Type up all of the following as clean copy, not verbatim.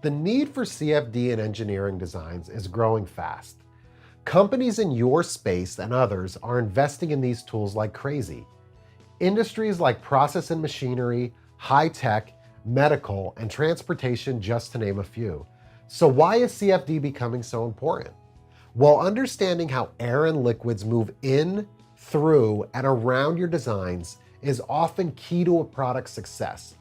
The need for CFD in engineering designs is growing fast. Companies in your space and others are investing in these tools like crazy. Industries like process and machinery, high tech, medical, and transportation, just to name a few. So why is CFD becoming so important? Well, understanding how air and liquids move in, through, and around your designs is often key to a product's success.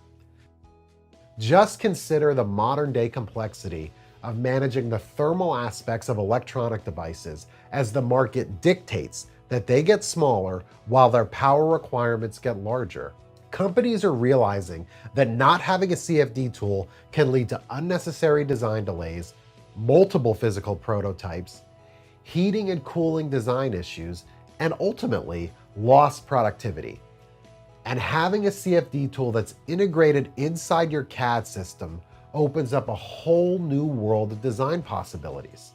Just consider the modern day complexity of managing the thermal aspects of electronic devices as the market dictates that they get smaller while their power requirements get larger. Companies are realizing that not having a CFD tool can lead to unnecessary design delays, multiple physical prototypes, heating and cooling design issues, and ultimately lost productivity. And having a CFD tool that's integrated inside your CAD system opens up a whole new world of design possibilities.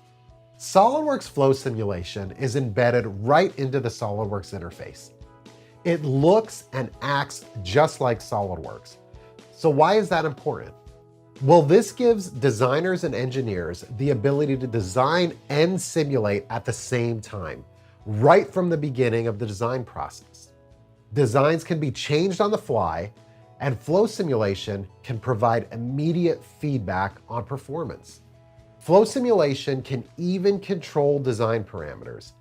SOLIDWORKS Flow Simulation is embedded right into the SOLIDWORKS interface. It looks and acts just like SOLIDWORKS. So why is that important? Well, this gives designers and engineers the ability to design and simulate at the same time, right from the beginning of the design process. Designs can be changed on the fly, and Flow Simulation can provide immediate feedback on performance. Flow Simulation can even control design parameters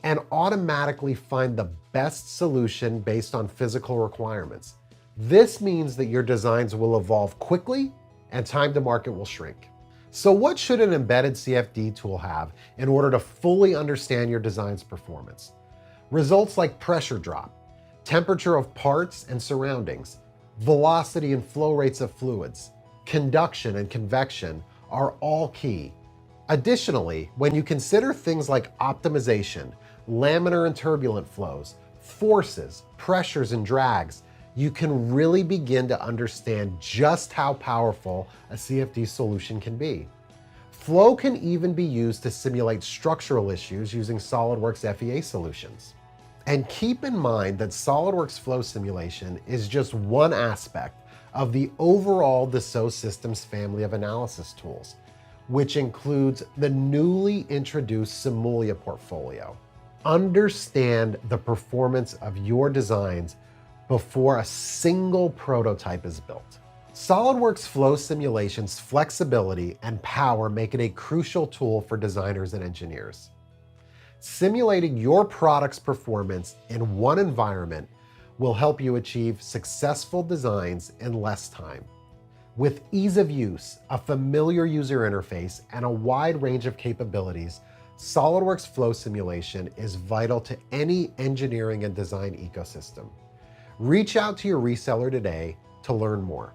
and automatically find the best solution based on physical requirements. This means that your designs will evolve quickly and time to market will shrink. So what should an embedded CFD tool have in order to fully understand your design's performance? Results like pressure drop, temperature of parts and surroundings, velocity and flow rates of fluids, conduction and convection are all key. Additionally, when you consider things like optimization, laminar and turbulent flows, forces, pressures, and drags, you can really begin to understand just how powerful a CFD solution can be. Flow can even be used to simulate structural issues using SOLIDWORKS FEA solutions. And keep in mind that SOLIDWORKS Flow Simulation is just one aspect of the overall Dassault Systems family of analysis tools, which includes the newly introduced Simulia portfolio. Understand the performance of your designs before a single prototype is built. SOLIDWORKS Flow Simulation's flexibility and power make it a crucial tool for designers and engineers. Simulating your product's performance in one environment will help you achieve successful designs in less time. With ease of use, a familiar user interface, and a wide range of capabilities, SOLIDWORKS Flow Simulation is vital to any engineering and design ecosystem. Reach out to your reseller today to learn more.